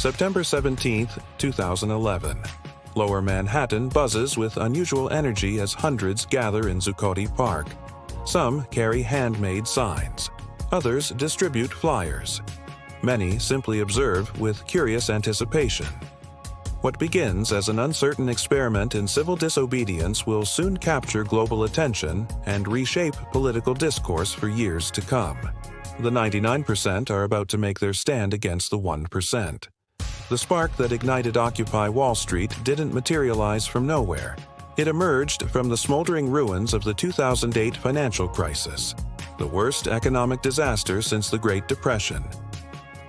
September 17, 2011. Lower Manhattan buzzes with unusual energy as hundreds gather in Zuccotti Park. Some carry handmade signs. Others distribute flyers. Many simply observe with curious anticipation. What begins as an uncertain experiment in civil disobedience will soon capture global attention and reshape political discourse for years to come. The 99% are about to make their stand against the 1%. The spark that ignited Occupy Wall Street didn't materialize from nowhere. It emerged from the smoldering ruins of the 2008 financial crisis, the worst economic disaster since the Great Depression.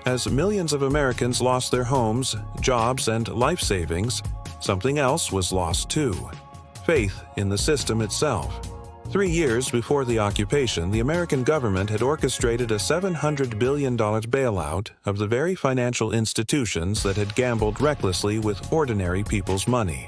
As millions of Americans lost their homes, jobs, and life savings, something else was lost too: faith in the system itself. 3 years before the occupation, the American government had orchestrated a $700 billion bailout of the very financial institutions that had gambled recklessly with ordinary people's money.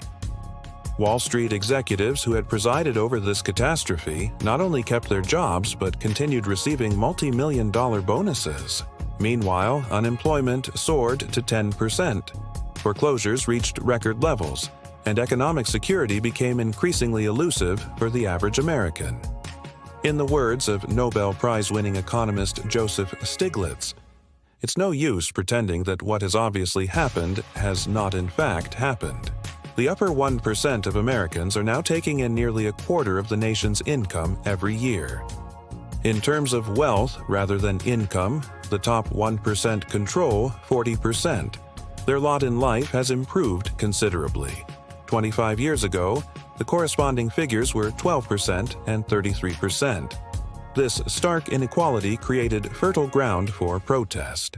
Wall Street executives who had presided over this catastrophe not only kept their jobs but continued receiving multi-million-dollar bonuses. Meanwhile, unemployment soared to 10%. Foreclosures reached record levels, and economic security became increasingly elusive for the average American. In the words of Nobel Prize-winning economist Joseph Stiglitz, "It's no use pretending that what has obviously happened has not in fact happened." The upper 1% of Americans are now taking in nearly a quarter of the nation's income every year. In terms of wealth rather than income, the top 1% control 40%. Their lot in life has improved considerably. 25 years ago, the corresponding figures were 12% and 33%. This stark inequality created fertile ground for protest.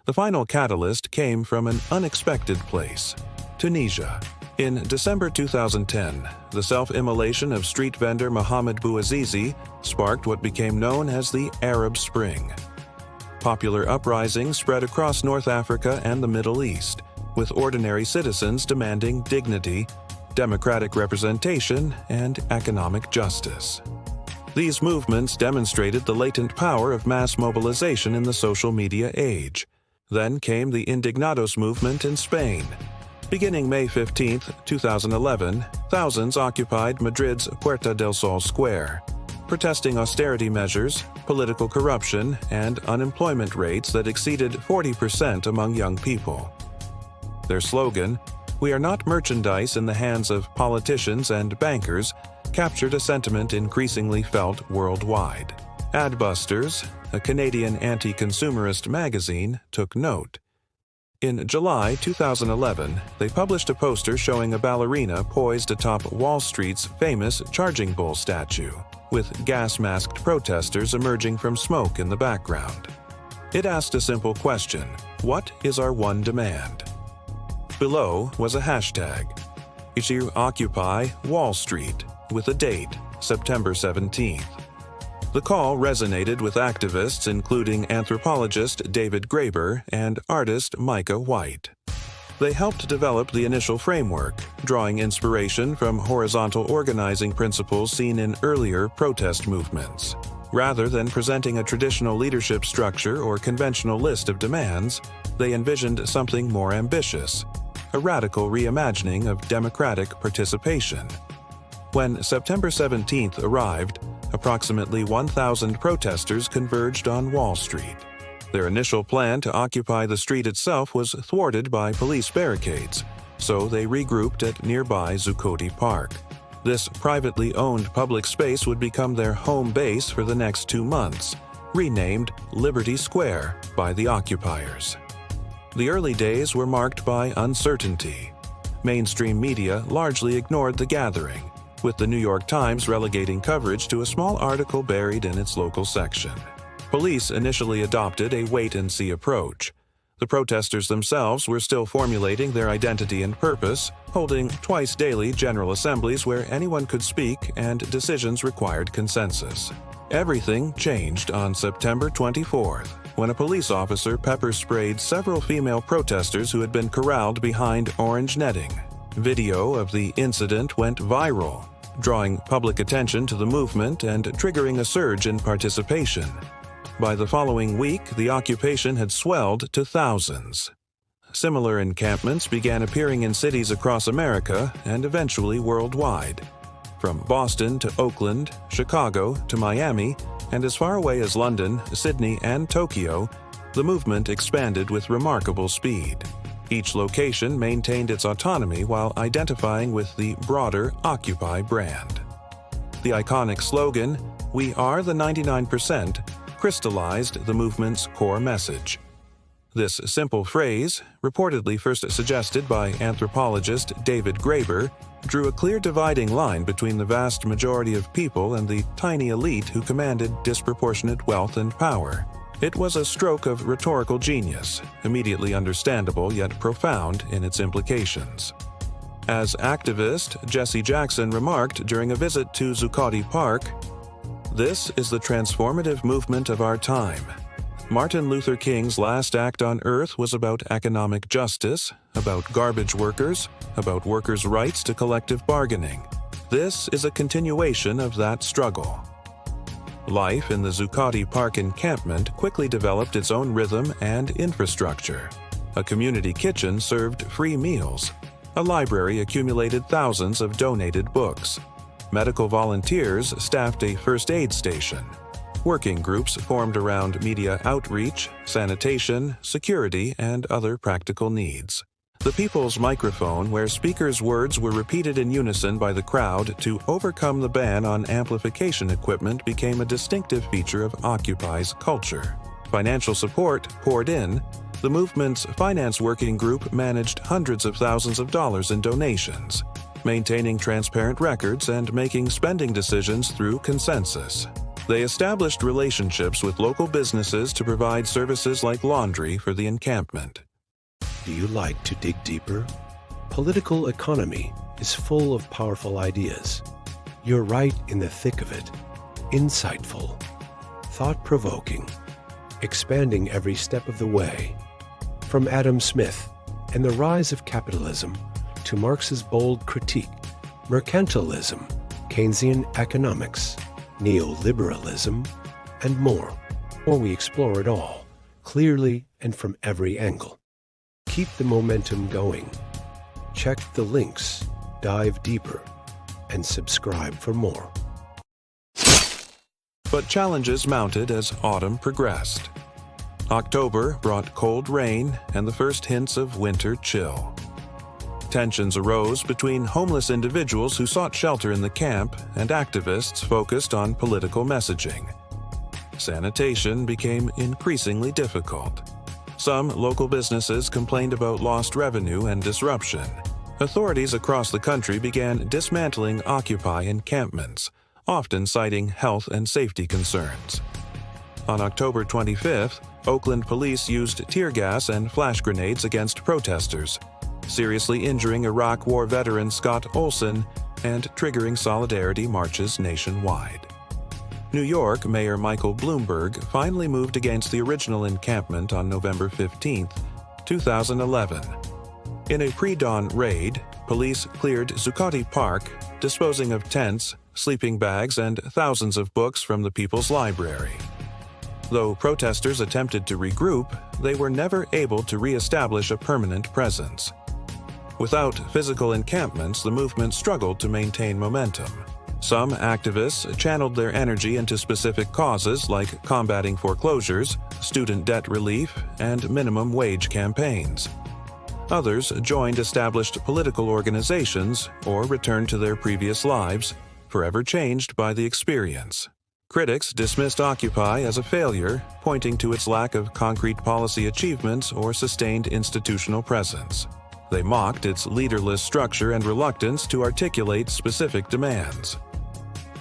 The final catalyst came from an unexpected place: Tunisia. In December 2010, the self-immolation of street vendor Mohamed Bouazizi sparked what became known as the Arab Spring. Popular uprisings spread across North Africa and the Middle East, with ordinary citizens demanding dignity, democratic representation, and economic justice. These movements demonstrated the latent power of mass mobilization in the social media age. Then came the Indignados movement in Spain. Beginning May 15, 2011, thousands occupied Madrid's Puerta del Sol Square, protesting austerity measures, political corruption, and unemployment rates that exceeded 40% among young people. Their slogan, "We are not merchandise in the hands of politicians and bankers," captured a sentiment increasingly felt worldwide. Adbusters, a Canadian anti-consumerist magazine, took note. In July 2011, they published a poster showing a ballerina poised atop Wall Street's famous Charging Bull statue, with gas-masked protesters emerging from smoke in the background. It asked a simple question: what is our one demand? Below was a hashtag, issue Occupy Wall Street, with a date, September 17th. The call resonated with activists including anthropologist David Graeber and artist Micah White. They helped develop the initial framework, drawing inspiration from horizontal organizing principles seen in earlier protest movements. Rather than presenting a traditional leadership structure or conventional list of demands, they envisioned something more ambitious: a radical reimagining of democratic participation. When September 17th arrived, approximately 1,000 protesters converged on Wall Street. Their initial plan to occupy the street itself was thwarted by police barricades, so they regrouped at nearby Zuccotti Park. This privately owned public space would become their home base for the next 2 months, renamed Liberty Square by the occupiers. The early days were marked by uncertainty. Mainstream media largely ignored the gathering, with the New York Times relegating coverage to a small article buried in its local section. Police initially adopted a wait-and-see approach. The protesters themselves were still formulating their identity and purpose, holding twice-daily general assemblies where anyone could speak and decisions required consensus. Everything changed on September 24th, when a police officer pepper-sprayed several female protesters who had been corralled behind orange netting. Video of the incident went viral, drawing public attention to the movement and triggering a surge in participation. By the following week, the occupation had swelled to thousands. similar encampments began appearing in cities across America and eventually worldwide. From Boston to Oakland, Chicago to Miami, and as far away as London, Sydney, and Tokyo, the movement expanded with remarkable speed. Each location maintained its autonomy while identifying with the broader Occupy brand. The iconic slogan, "We are the 99%, crystallized the movement's core message. This simple phrase, reportedly first suggested by anthropologist David Graeber, drew a clear dividing line between the vast majority of people and the tiny elite who commanded disproportionate wealth and power. It was a stroke of rhetorical genius, immediately understandable yet profound in its implications. As activist Jesse Jackson remarked during a visit to Zuccotti Park, "This is the transformative movement of our time. Martin Luther King's last act on earth was about economic justice, about garbage workers, about workers' rights to collective bargaining. This is a continuation of that struggle." Life in the Zuccotti Park encampment quickly developed its own rhythm and infrastructure. A community kitchen served free meals. A library accumulated thousands of donated books. Medical volunteers staffed a first aid station. Working groups formed around media outreach, sanitation, security, and other practical needs. The people's microphone, where speakers' words were repeated in unison by the crowd to overcome the ban on amplification equipment, became a distinctive feature of Occupy's culture. Financial support poured in. The movement's finance working group managed hundreds of thousands of dollars in donations, maintaining transparent records and making spending decisions through consensus. They established relationships with local businesses to provide services like laundry for the encampment. Do you like to dig deeper? Political economy is full of powerful ideas. You're right in the thick of it. Insightful, thought-provoking, expanding every step of the way. From Adam Smith and the rise of capitalism to Marx's bold critique, mercantilism, Keynesian economics, neoliberalism, and more. Or we explore it all, clearly and from every angle. Keep the momentum going. Check the links, dive deeper, and subscribe for more. But challenges mounted as autumn progressed. October brought cold rain and the first hints of winter chill. Tensions arose between homeless individuals who sought shelter in the camp and activists focused on political messaging. Sanitation became increasingly difficult. Some local businesses complained about lost revenue and disruption. Authorities across the country began dismantling Occupy encampments, often citing health and safety concerns. On October 25th, Oakland police used tear gas and flash grenades against protesters, seriously injuring Iraq War veteran Scott Olson and triggering solidarity marches nationwide. New York Mayor Michael Bloomberg finally moved against the original encampment on November 15, 2011. In a pre-dawn raid, police cleared Zuccotti Park, disposing of tents, sleeping bags, and thousands of books from the People's Library. Though protesters attempted to regroup, they were never able to re-establish a permanent presence. Without physical encampments, the movement struggled to maintain momentum. Some activists channeled their energy into specific causes like combating foreclosures, student debt relief, and minimum wage campaigns. Others joined established political organizations or returned to their previous lives, forever changed by the experience. Critics dismissed Occupy as a failure, pointing to its lack of concrete policy achievements or sustained institutional presence. They mocked its leaderless structure and reluctance to articulate specific demands.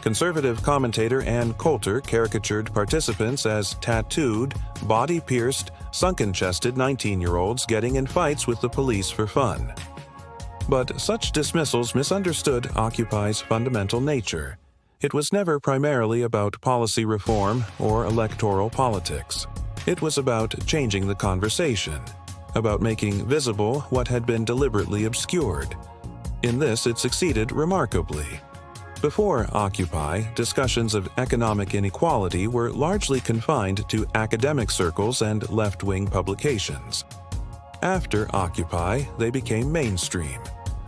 Conservative commentator Ann Coulter caricatured participants as tattooed, body-pierced, sunken-chested 19-year-olds getting in fights with the police for fun. But such dismissals misunderstood Occupy's fundamental nature. It was never primarily about policy reform or electoral politics. It was about changing the conversation, about making visible what had been deliberately obscured. In this, it succeeded remarkably. Before Occupy, discussions of economic inequality were largely confined to academic circles and left-wing publications. After Occupy, they became mainstream.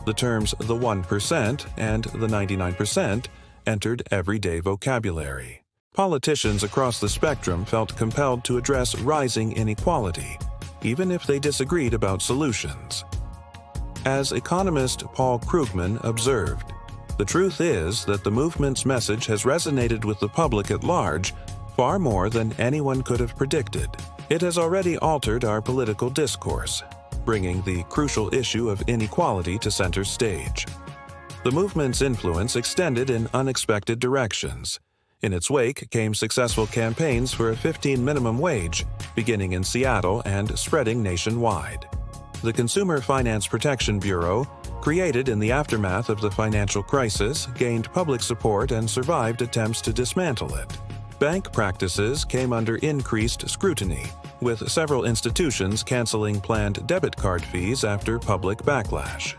The terms the 1% and the 99% entered everyday vocabulary. Politicians across the spectrum felt compelled to address rising inequality, even if they disagreed about solutions. As economist Paul Krugman observed, the truth is that the movement's message has resonated with the public at large far more than anyone could have predicted. It has already altered our political discourse, bringing the crucial issue of inequality to center stage. The movement's influence extended in unexpected directions. In its wake came successful campaigns for a 15 minimum wage, beginning in Seattle and spreading nationwide. The Consumer Finance Protection Bureau, created in the aftermath of the financial crisis, gained public support and survived attempts to dismantle it. Bank practices came under increased scrutiny, with several institutions canceling planned debit card fees after public backlash.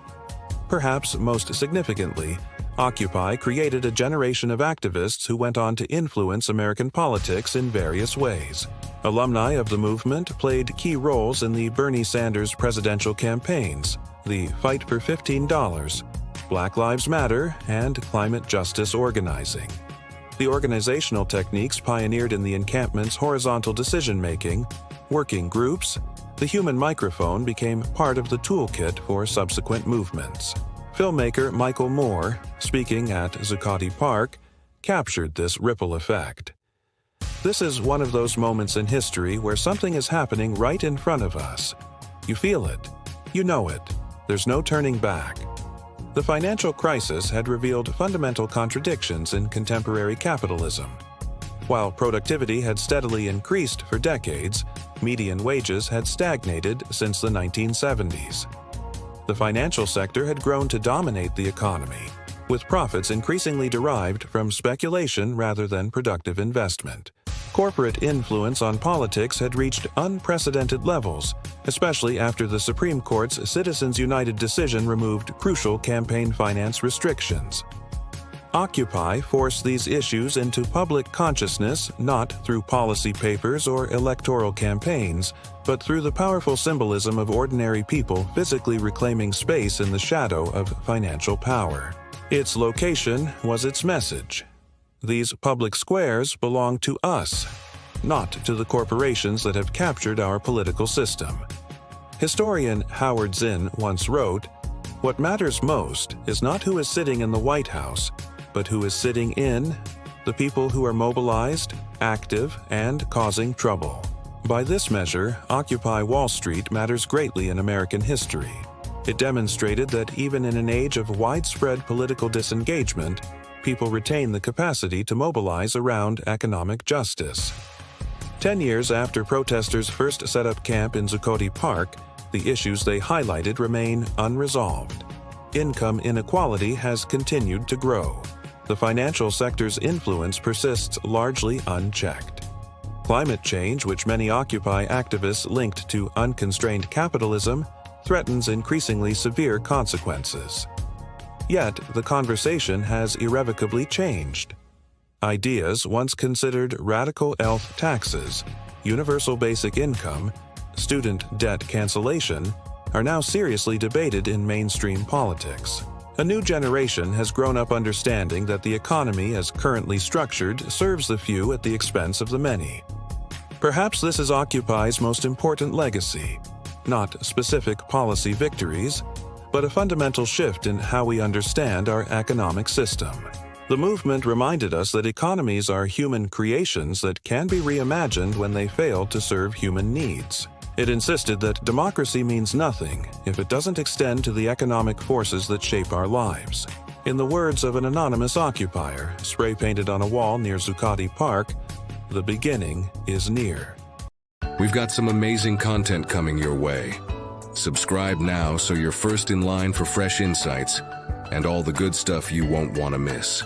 Perhaps most significantly, Occupy created a generation of activists who went on to influence American politics in various ways. Alumni of the movement played key roles in the Bernie Sanders presidential campaigns, the Fight for $15, Black Lives Matter, and climate justice organizing. The organizational techniques pioneered in the encampment's horizontal decision-making, working groups, the human microphone became part of the toolkit for subsequent movements. Filmmaker Michael Moore, speaking at Zuccotti Park, captured this ripple effect. This is one of those moments in history where something is happening right in front of us. You feel it. You know it. There's no turning back. The financial crisis had revealed fundamental contradictions in contemporary capitalism. While productivity had steadily increased for decades, median wages had stagnated since the 1970s. The financial sector had grown to dominate the economy, with profits increasingly derived from speculation rather than productive investment. Corporate influence on politics had reached unprecedented levels, especially after the Supreme Court's Citizens United decision removed crucial campaign finance restrictions. Occupy forced these issues into public consciousness not through policy papers or electoral campaigns, but through the powerful symbolism of ordinary people physically reclaiming space in the shadow of financial power. Its location was its message. These public squares belong to us, not to the corporations that have captured our political system. Historian Howard Zinn once wrote, "What matters most is not who is sitting in the White House, but who is sitting in the people who are mobilized, active, and causing trouble." By this measure, Occupy Wall Street matters greatly in American history. It demonstrated that even in an age of widespread political disengagement, people retain the capacity to mobilize around economic justice. 10 years after protesters first set up camp in Zuccotti Park, the issues they highlighted remain unresolved. Income inequality has continued to grow. The financial sector's influence persists largely unchecked. Climate change, which many Occupy activists linked to unconstrained capitalism, threatens increasingly severe consequences. Yet, the conversation has irrevocably changed. Ideas once considered radical wealth taxes, universal basic income, student debt cancellation, are now seriously debated in mainstream politics. A new generation has grown up understanding that the economy as currently structured serves the few at the expense of the many. Perhaps this is Occupy's most important legacy, not specific policy victories, but a fundamental shift in how we understand our economic system. The movement reminded us that economies are human creations that can be reimagined when they fail to serve human needs. It insisted that democracy means nothing if it doesn't extend to the economic forces that shape our lives. In the words of an anonymous occupier, spray-painted on a wall near Zuccotti Park, "The beginning is near." We've got some amazing content coming your way. Subscribe now so you're first in line for fresh insights and all the good stuff you won't want to miss.